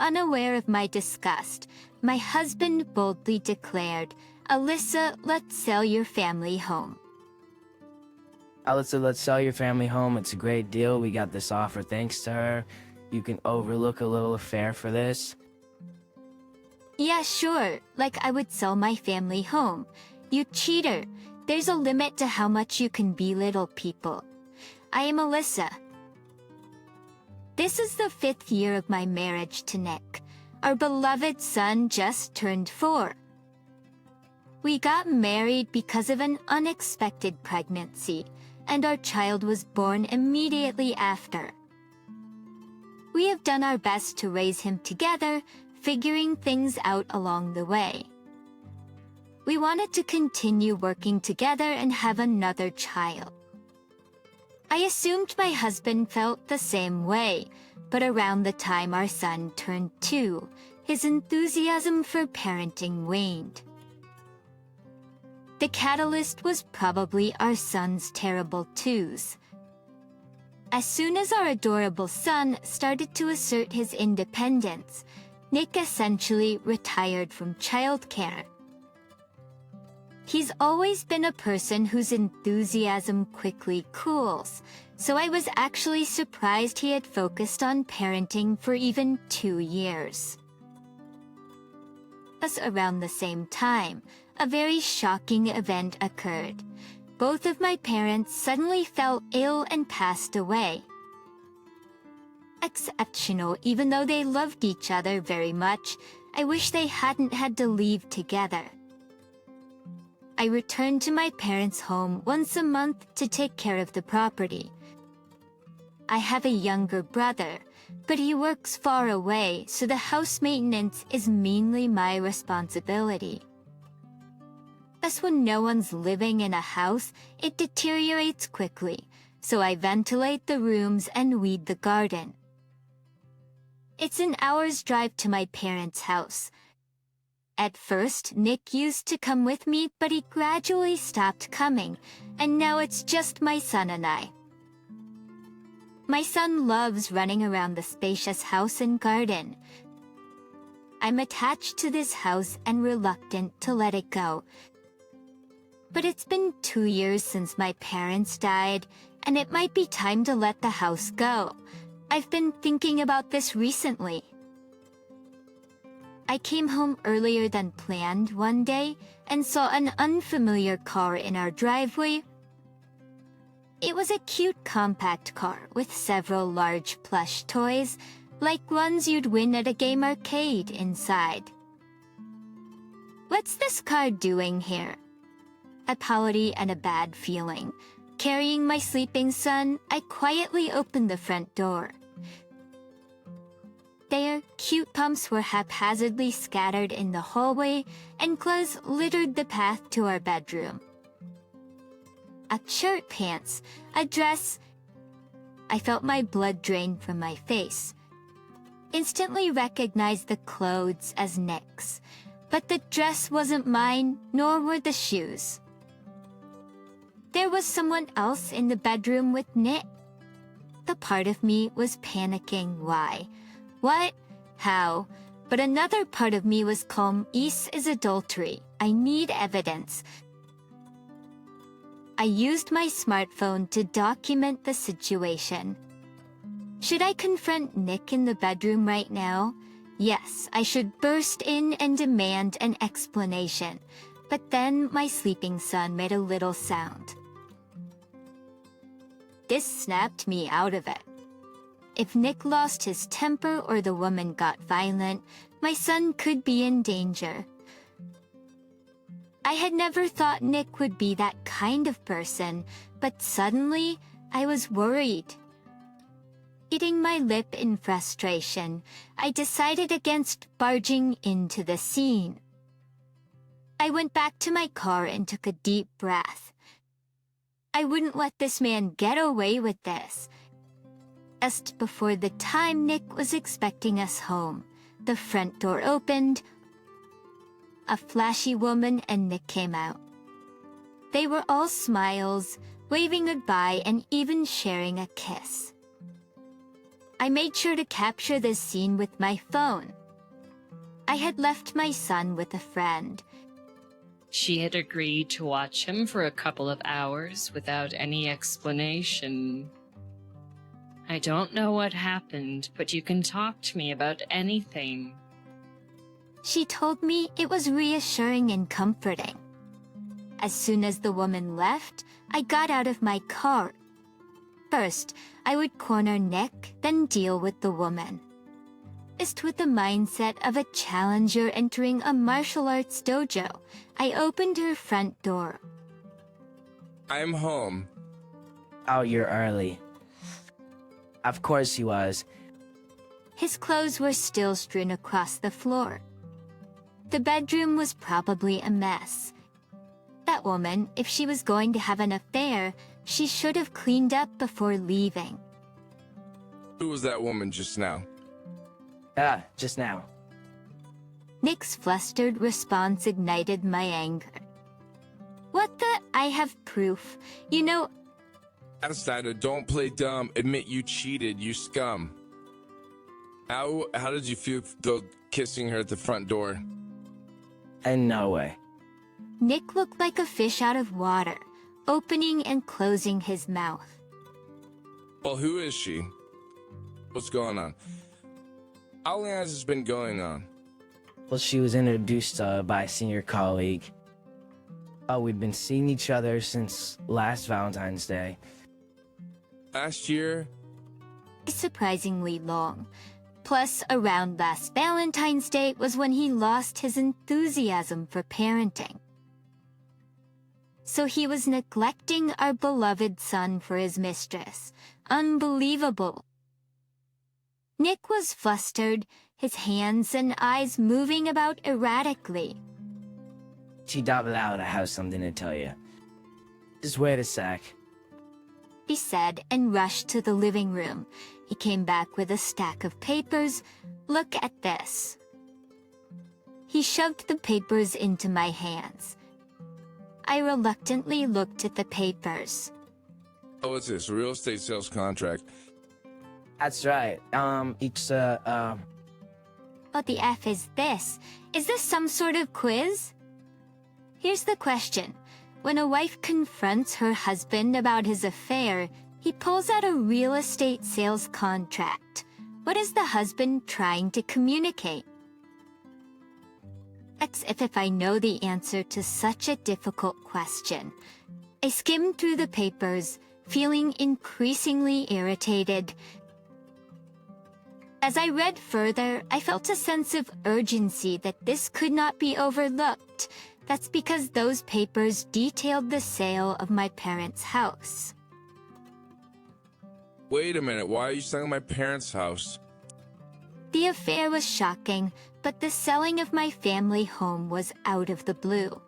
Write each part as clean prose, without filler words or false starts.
unaware of my disgust, my husband boldly declared, "Alyssa, let's sell your family home." Alyssa, let's sell your family home. It's a great deal. We got this offer thanks to her. You can overlook a little affair for this. Yeah, sure, like I would sell my family home. You cheater. There's a limit to how much you can belittle people. I am Alyssa. This is the 5th year of my marriage to Nick. Our beloved son just turned 4. We got married because of an unexpected pregnancy, and our child was born immediately after. We have done our best to raise him together, figuring things out along the way. We wanted to continue working together and have another child. I assumed my husband felt the same way, but around the time our son turned 2, his enthusiasm for parenting waned. The catalyst was probably our son's terrible twos. As soon as our adorable son started to assert his independence, Nick essentially retired from childcare. He's always been a person whose enthusiasm quickly cools, so I was actually surprised he had focused on parenting for even 2 years. Thus, around the same time, a very shocking event occurred. Both of my parents suddenly fell ill and passed away. Exceptional, even though they loved each other very much, I wish they hadn't had to leave together. I returned to my parents' home once a month to take care of the property. I have a younger brother, but he works far away, so the house maintenance is mainly my responsibility. Thus, when no one's living in a house, it deteriorates quickly, so I ventilate the rooms and weed the garden. It's an hour's drive to my parents' house. At first, Nick used to come with me, but he gradually stopped coming, and now it's just my son and I. My son loves running around the spacious house and garden. I'm attached to this house and reluctant to let it go. But it's been 2 years since my parents died, and it might be time to let the house go. I've been thinking about this recently. I came home earlier than planned one day and saw an unfamiliar car in our driveway. It was a cute compact car with several large plush toys, like ones you'd win at a game arcade inside. What's this car doing here? A palate and a bad feeling. Carrying my sleeping son, I quietly opened the front door. There, cute pumps were haphazardly scattered in the hallway, and clothes littered the path to our bedroom. A shirt, pants, a dress. I felt my blood drain from my face. Instantly recognized the clothes as Nick's, but the dress wasn't mine, nor were the shoes. There was someone else in the bedroom with Nick. The part of me was panicking. Why? What? How? But another part of me was calm. This is adultery. I need evidence. I used my smartphone to document the situation. Should I confront Nick in the bedroom right now? Yes, I should burst in and demand an explanation. But then my sleeping son made a little sound. This snapped me out of it. If Nick lost his temper or the woman got violent, my son could be in danger. I had never thought Nick would be that kind of person, but suddenly I was worried. Eating my lip in frustration, I decided against barging into the scene. I went back to my car and took a deep breath. I wouldn't let this man get away with this. Just before the time Nick was expecting us home, the front door opened. A flashy woman and Nick came out. They were all smiles, waving goodbye and even sharing a kiss. I made sure to capture this scene with my phone. I had left my son with a friend. She had agreed to watch him for a couple of hours without any explanation. I don't know what happened, but you can talk to me about anything. She told me it was reassuring and comforting. As soon as the woman left, I got out of my car. First, I would corner Nick, then deal with the woman. Just with the mindset of a challenger entering a martial arts dojo, I opened her front door. I'm home. Oh, you're early. Of course he was. His clothes were still strewn across the floor. The bedroom was probably a mess. That woman, if she was going to have an affair, she should have cleaned up before leaving. Who was that woman just now? Just now. Nick's flustered response ignited my anger. What the? I have proof. You know, Outsider, don't play dumb. Admit you cheated, you scum. How did you feel though kissing her at the front door? And no way. Nick looked like a fish out of water, opening and closing his mouth. Well, who is she? What's going on? How long has this been going on? Well, she was introduced by a senior colleague. Oh, we've been seeing each other since last Valentine's Day. Last year? Surprisingly long. Plus, around last Valentine's Day was when he lost his enthusiasm for parenting. So he was neglecting our beloved son for his mistress. Unbelievable. Nick was flustered, his hands and eyes moving about erratically. I have something to tell you. Just wait a sec. He said and rushed to the living room. He came back with a stack of papers. Look at this. He shoved the papers into my hands. I reluctantly looked at the papers. Oh, what's this? A real estate sales contract. That's right. What the F is this? Is this some sort of quiz? Here's the question. When a wife confronts her husband about his affair, he pulls out a real estate sales contract. What is the husband trying to communicate? As if I know the answer to such a difficult question. I skimmed through the papers, feeling increasingly irritated. As I read further, I felt a sense of urgency that this could not be overlooked. That's because those papers detailed the sale of my parents' house. Wait a minute, why are you selling my parents' house? The affair was shocking, but the selling of my family home was out of the blue.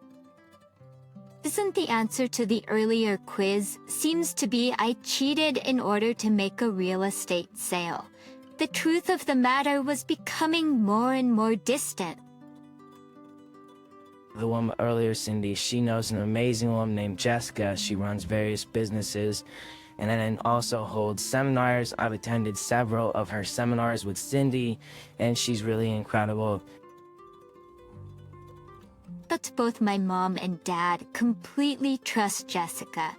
Isn't the answer to the earlier quiz seems to be I cheated in order to make a real estate sale. The truth of the matter was becoming more and more distant. The woman earlier, Cindy, she knows an amazing woman named Jessica. She runs various businesses and then also holds seminars. I've attended several of her seminars with Cindy, and she's really incredible. But both my mom and dad completely trust Jessica.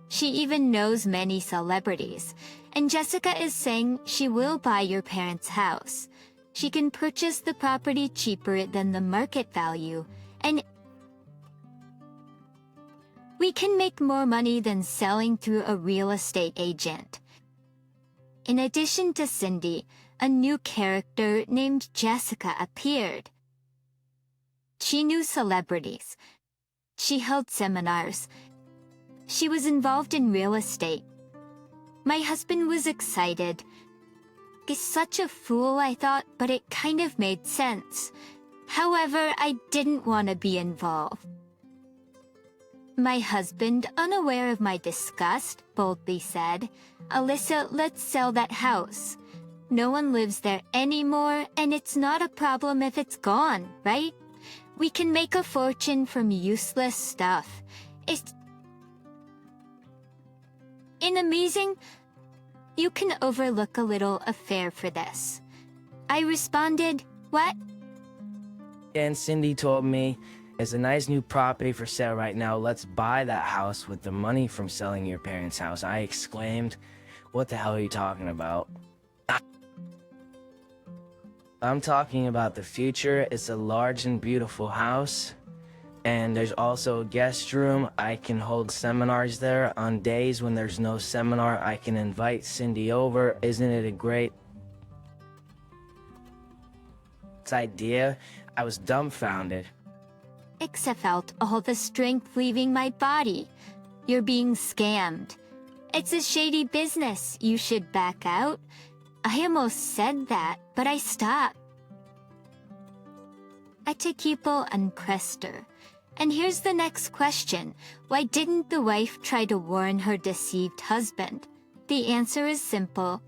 She even knows many celebrities, and Jessica is saying she will buy your parents' house. She can purchase the property cheaper than the market value, and we can make more money than selling through a real estate agent. In addition to Cindy, a new character named Jessica appeared. She knew celebrities. She held seminars. She was involved in real estate. My husband was excited. He's such a fool, I thought, but it kind of made sense. However, I didn't want to be involved. My husband, unaware of my disgust, boldly said, "Alyssa, let's sell that house. No one lives there anymore, and it's not a problem if it's gone, right? We can make a fortune from useless stuff. It's amazing. You can overlook a little affair for this." I responded, "What?" And Cindy told me, "It's a nice new property for sale right now. Let's buy that house with the money from selling your parents' house." I exclaimed, "What the hell are you talking about?" "I'm talking about the future. It's a large and beautiful house. And there's also a guest room. I can hold seminars there. On days when there's no seminar, I can invite Cindy over. Isn't it a great idea?" I was dumbfounded. Except felt all the strength leaving my body. You're being scammed. It's a shady business. You should back out. I almost said that, but I stopped. Atekipo and Crester. And here's the next question. Why didn't the wife try to warn her deceived husband? The answer is simple.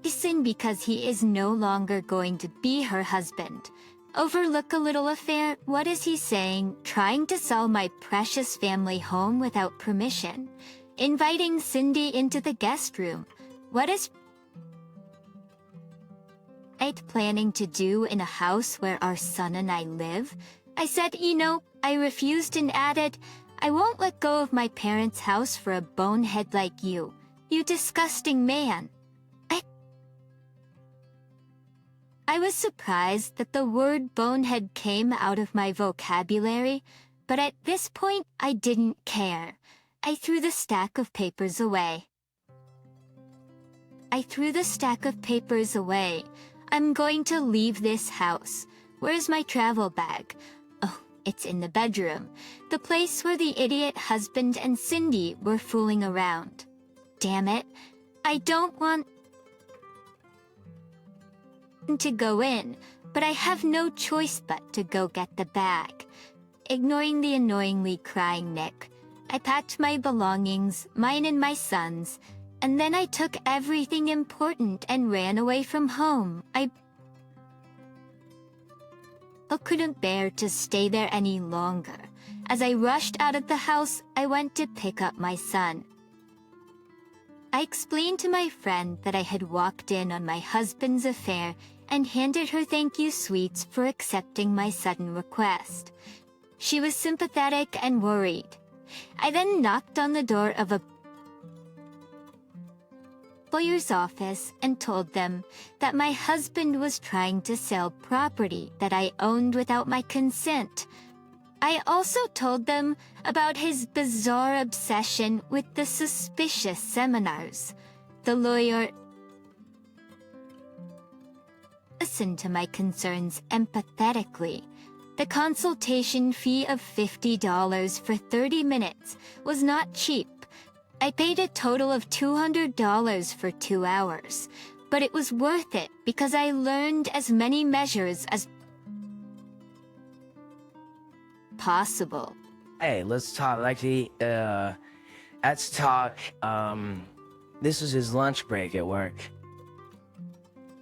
Listen, because he is no longer going to be her husband. Overlook a little affair. What is he saying? Trying to sell my precious family home without permission. Inviting Cindy into the guest room. What is it planning to do in a house where our son and I live? I said, I refused and added, I won't let go of my parents' house for a bonehead like you. You disgusting man. I was surprised that the word bonehead came out of my vocabulary, but at this point I didn't care. I threw the stack of papers away. I'm going to leave this house. Where's my travel bag? Oh, it's in the bedroom. The place where the idiot husband and Cindy were fooling around. Damn it. I don't want to go in, but I have no choice but to go get the bag. Ignoring the annoyingly crying Nick, I packed my belongings, mine and my son's, and then I took everything important and ran away from home. I couldn't bear to stay there any longer. As I rushed out of the house, I went to pick up my son. I explained to my friend that I had walked in on my husband's affair and handed her thank you sweets for accepting my sudden request. She was sympathetic and worried. I then knocked on the door of a lawyer's office and told them that my husband was trying to sell property that I owned without my consent. I also told them about his bizarre obsession with the suspicious seminars. The lawyer listened to my concerns empathetically. The consultation fee of $50 for 30 minutes was not cheap. I paid a total of $200 for 2 hours, but it was worth it because I learned as many measures as possible. Hey, let's talk this was his lunch break at work.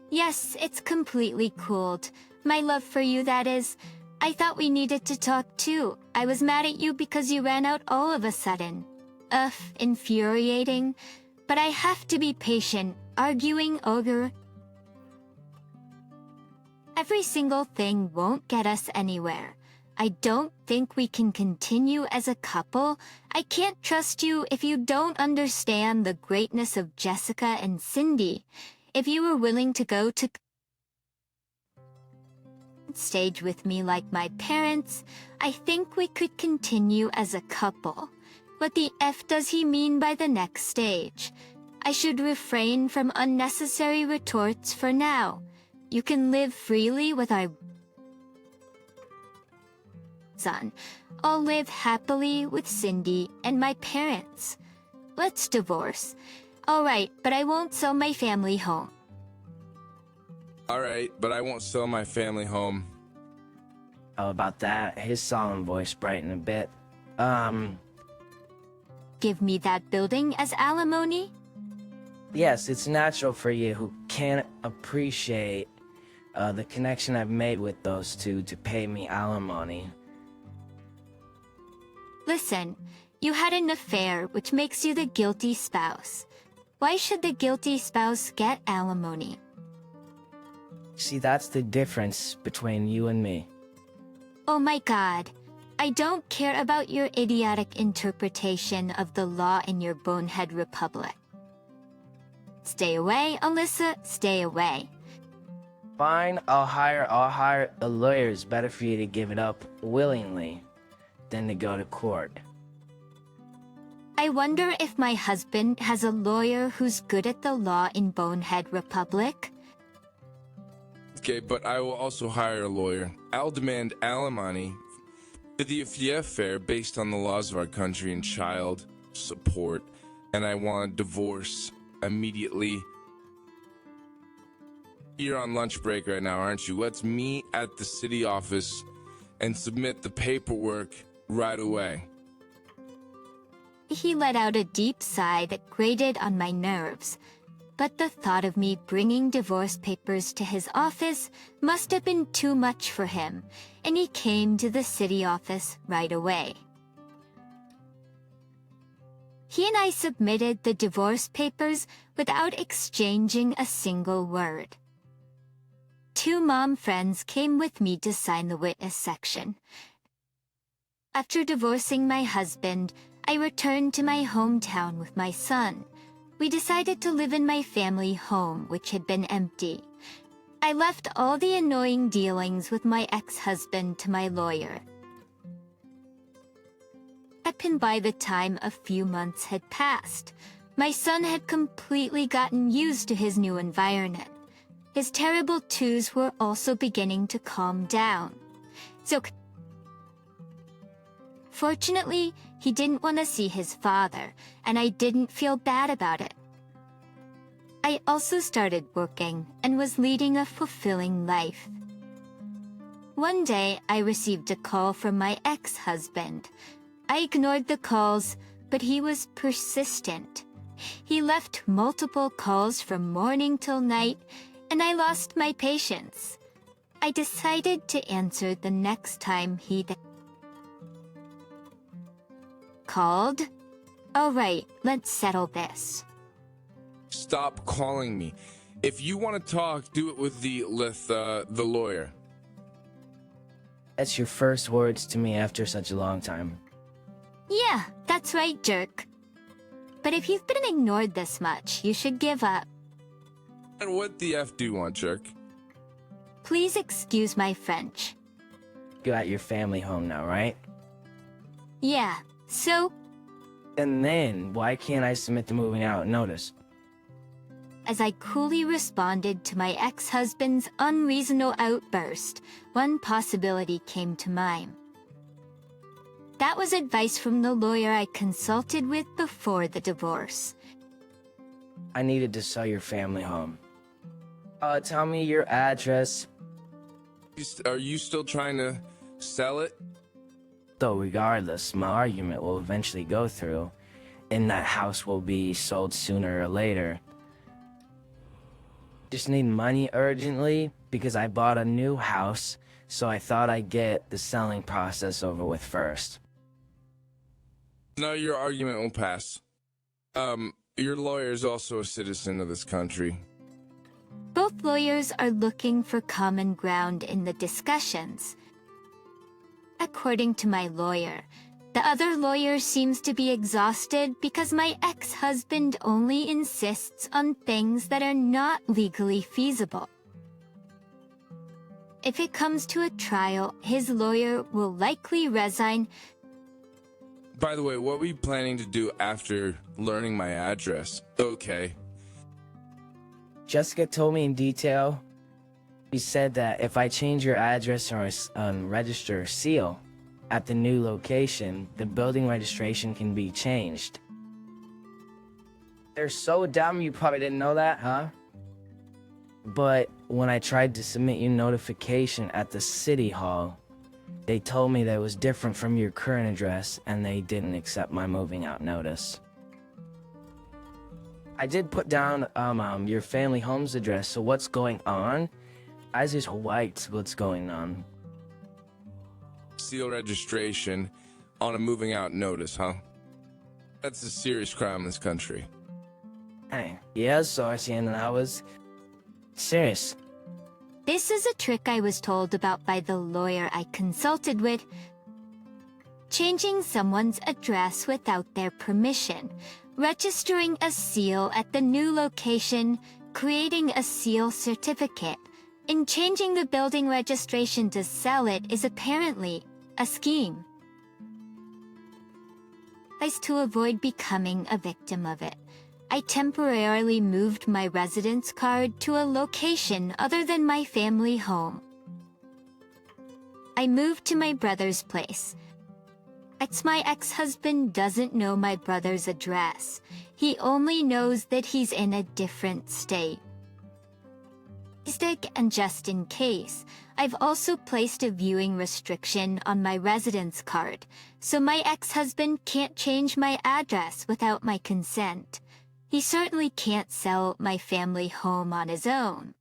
Yes, it's completely cooled. My love for you, that is. I thought we needed to talk too. I was mad at you because you ran out all of a sudden. Infuriating. But I have to be patient. Arguing over every single thing won't get us anywhere. I don't think we can continue as a couple. I can't trust you if you don't understand the greatness of Jessica and Cindy. If you were willing to go to stage with me like my parents, I think we could continue as a couple. What the F does he mean by the next stage? I should refrain from unnecessary retorts for now. You can live freely with our son. I'll live happily with Cindy and my parents. Let's divorce. Alright, but I won't sell my family home. Alright, but I won't sell my family home. How about that? His solemn voice brightened a bit. Give me that building as alimony? Yes, it's natural for you who can't appreciate the connection I've made with those two to pay me alimony. Listen, you had an affair which makes you the guilty spouse. Why should the guilty spouse get alimony? See, that's the difference between you and me. Oh my god. I don't care about your idiotic interpretation of the law in your bonehead republic. Stay away, Alyssa, stay away. Fine, I'll hire a lawyer. It's better for you to give it up willingly than to go to court. I wonder if my husband has a lawyer who's good at the law in Bonehead Republic. Okay, but I will also hire a lawyer. I'll demand alimony to the affair based on the laws of our country and child support, and I want a divorce immediately. You're on lunch break right now, aren't you? Let's meet at the city office and submit the paperwork right away. He let out a deep sigh that grated on my nerves, but the thought of me bringing divorce papers to his office must have been too much for him, and he came to the city office right away. He and I submitted the divorce papers without exchanging a single word. 2 mom friends came with me to sign the witness section. After divorcing my husband, I returned to my hometown with my son. We decided to live in my family home, which had been empty. I left all the annoying dealings with my ex-husband to my lawyer. And by the time a few months had passed, my son had completely gotten used to his new environment. His terrible twos were also beginning to calm down. Fortunately, he didn't want to see his father, and I didn't feel bad about it. I also started working and was leading a fulfilling life. One day, I received a call from my ex-husband. I ignored the calls, but he was persistent. He left multiple calls from morning till night, and I lost my patience. I decided to answer the next time he called. All right, let's settle this. Stop calling me. If you want to talk, do it with the lawyer. That's your first words to me after such a long time. Yeah, that's right, jerk. But if you've been ignored this much, you should give up. And what the F do you want, jerk? Please excuse my French. You got your family home now, right? Yeah, so? And then, why can't I submit the moving out notice? As I coolly responded to my ex-husband's unreasonable outburst, one possibility came to mind. That was advice from the lawyer I consulted with before the divorce. I needed to sell your family home. Tell me your address. Are you still trying to sell it? Though regardless, my argument will eventually go through, and that house will be sold sooner or later. Just need money urgently because I bought a new house, so I thought I'd get the selling process over with first. No, your argument will pass. Your lawyer is also a citizen of this country. Both lawyers are looking for common ground in the discussions. According to my lawyer, the other lawyer seems to be exhausted because my ex-husband only insists on things that are not legally feasible. If it comes to a trial, his lawyer will likely resign. By the way, what were you planning to do after learning my address? Okay. Jessica told me in detail. She said that if I change your address or register a seal at the new location, the building registration can be changed. They're so dumb, you probably didn't know that, huh? But when I tried to submit your notification at the city hall, they told me that it was different from your current address and they didn't accept my moving out notice. I did put down your family home's address, so what's going on? I just liked what's going on. Seal registration on a moving out notice, huh? That's a serious crime in this country. Hey, yeah, Sarsian, and I was serious. This is a trick I was told about by the lawyer I consulted with. Changing someone's address without their permission, registering a seal at the new location, creating a seal certificate, and changing the building registration to sell it is apparently a scheme. To avoid becoming a victim of it, I temporarily moved my residence card to a location other than my family home. I moved to my brother's place. My ex-husband doesn't know my brother's address. He only knows that he's in a different state. And just in case, I've also placed a viewing restriction on my residence card, so my ex-husband can't change my address without my consent. He certainly can't sell my family home on his own.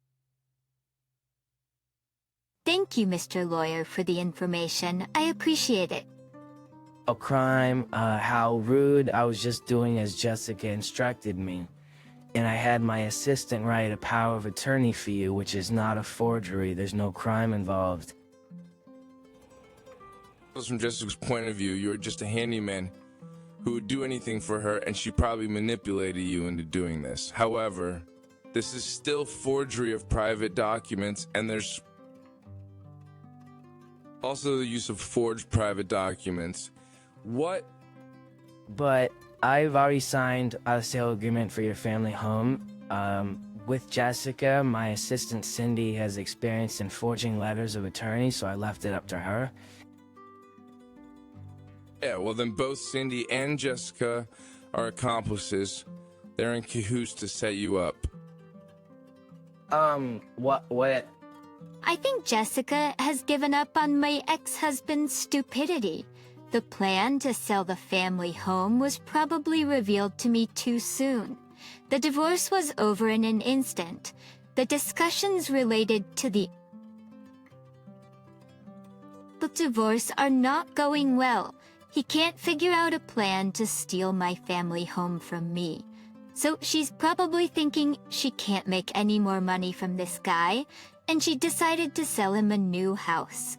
Thank you, Mr. Lawyer, for the information. I appreciate it. A crime, how rude. I was just doing as Jessica instructed me. And I had my assistant write a power of attorney for you, which is not a forgery. There's no crime involved. From Jessica's point of view, you were just a handyman who would do anything for her, and she probably manipulated you into doing this. However, this is still forgery of private documents, and there's also the use of forged private documents. But I've already signed a sale agreement for your family home. With Jessica, my assistant Cindy has experience in forging letters of attorney, so I left it up to her. Yeah, well then both Cindy and Jessica are accomplices. They're in cahoots to set you up. What? I think Jessica has given up on my ex-husband's stupidity. The plan to sell the family home was probably revealed to me too soon. The divorce was over in an instant. The discussions related to the divorce are not going well. He can't figure out a plan to steal my family home from me. So she's probably thinking she can't make any more money from this guy, and she decided to sell him a new house.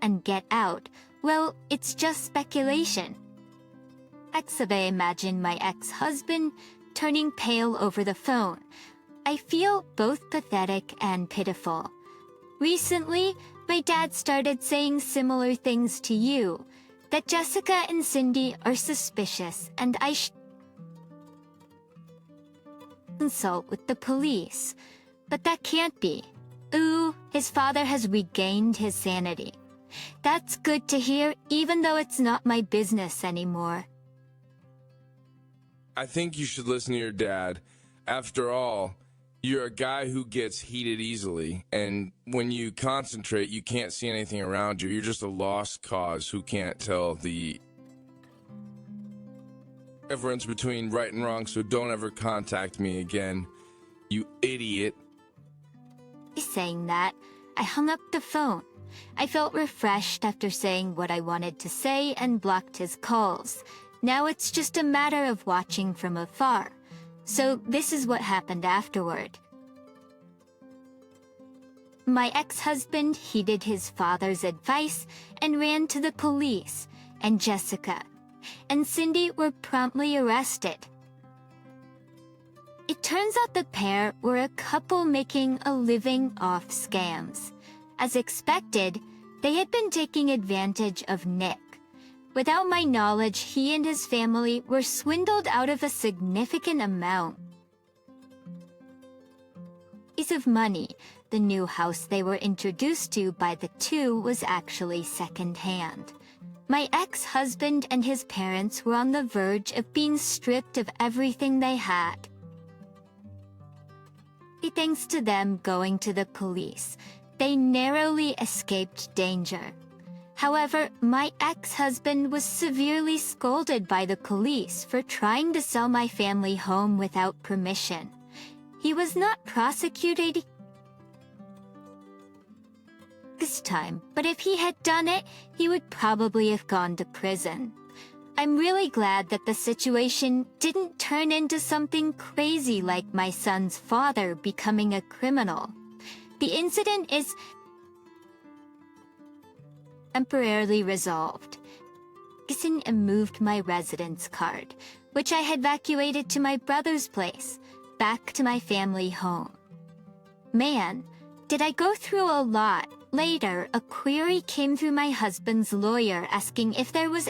And get out. Well, it's just speculation. I imagine my ex-husband turning pale over the phone. I feel both pathetic and pitiful. Recently, my dad started saying similar things to you, that Jessica and Cindy are suspicious and I should consult with the police. But that can't be. Ooh, his father has regained his sanity. That's good to hear, even though it's not my business anymore. I think you should listen to your dad. After all, you're a guy who gets heated easily, and when you concentrate, you can't see anything around you. You're just a lost cause who can't tell the difference between right and wrong, so don't ever contact me again, you idiot. Saying that, I hung up the phone. I felt refreshed after saying what I wanted to say and blocked his calls. Now it's just a matter of watching from afar. So this is what happened afterward. My ex-husband heeded his father's advice and ran to the police, and Jessica and Cindy were promptly arrested. It turns out the pair were a couple making a living off scams. As expected, they had been taking advantage of Nick. Without my knowledge, he and his family were swindled out of a significant amount of money. The new house they were introduced to by the two was actually second-hand. My ex-husband and his parents were on the verge of being stripped of everything they had. Thanks to them going to the police, they narrowly escaped danger. However, my ex-husband was severely scolded by the police for trying to sell my family home without permission. He was not prosecuted this time, but if he had done it, he would probably have gone to prison. I'm really glad that the situation didn't turn into something crazy like my son's father becoming a criminal. The incident is temporarily resolved. And moved my residence card, which I had evacuated to my brother's place, back to my family home. Man, did I go through a lot. Later, a query came through my husband's lawyer asking if there was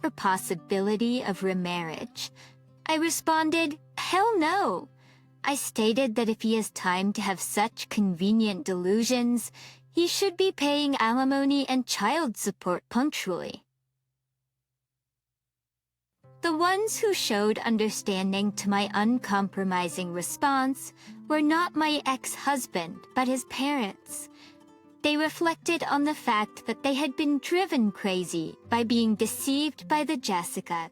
a possibility of remarriage. I responded, hell no. I stated that if he has time to have such convenient delusions, he should be paying alimony and child support punctually. The ones who showed understanding to my uncompromising response were not my ex-husband, but his parents. They reflected on the fact that they had been driven crazy by being deceived by the Jessica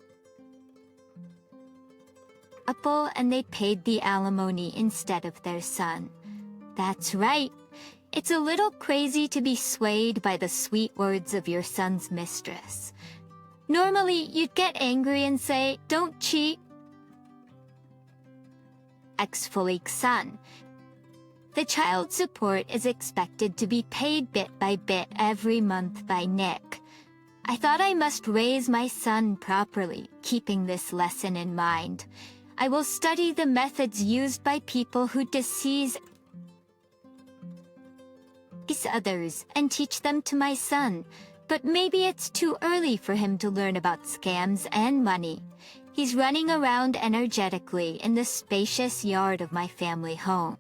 couple, and they paid the alimony instead of their son. That's right. It's a little crazy to be swayed by the sweet words of your son's mistress. Normally, you'd get angry and say, don't cheat. Ex-Fulik's son. The child support is expected to be paid bit by bit every month by Nick. I thought I must raise my son properly, keeping this lesson in mind. I will study the methods used by people who deceive others and teach them to my son, but maybe it's too early for him to learn about scams and money. He's running around energetically in the spacious yard of my family home.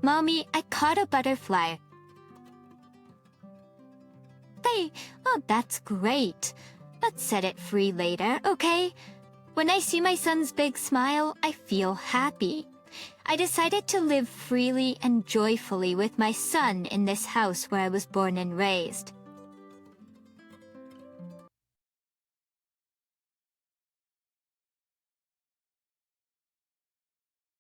Mommy, I caught a butterfly. Hey, oh, that's great. Let's set it free later, okay? When I see my son's big smile, I feel happy. I decided to live freely and joyfully with my son in this house where I was born and raised.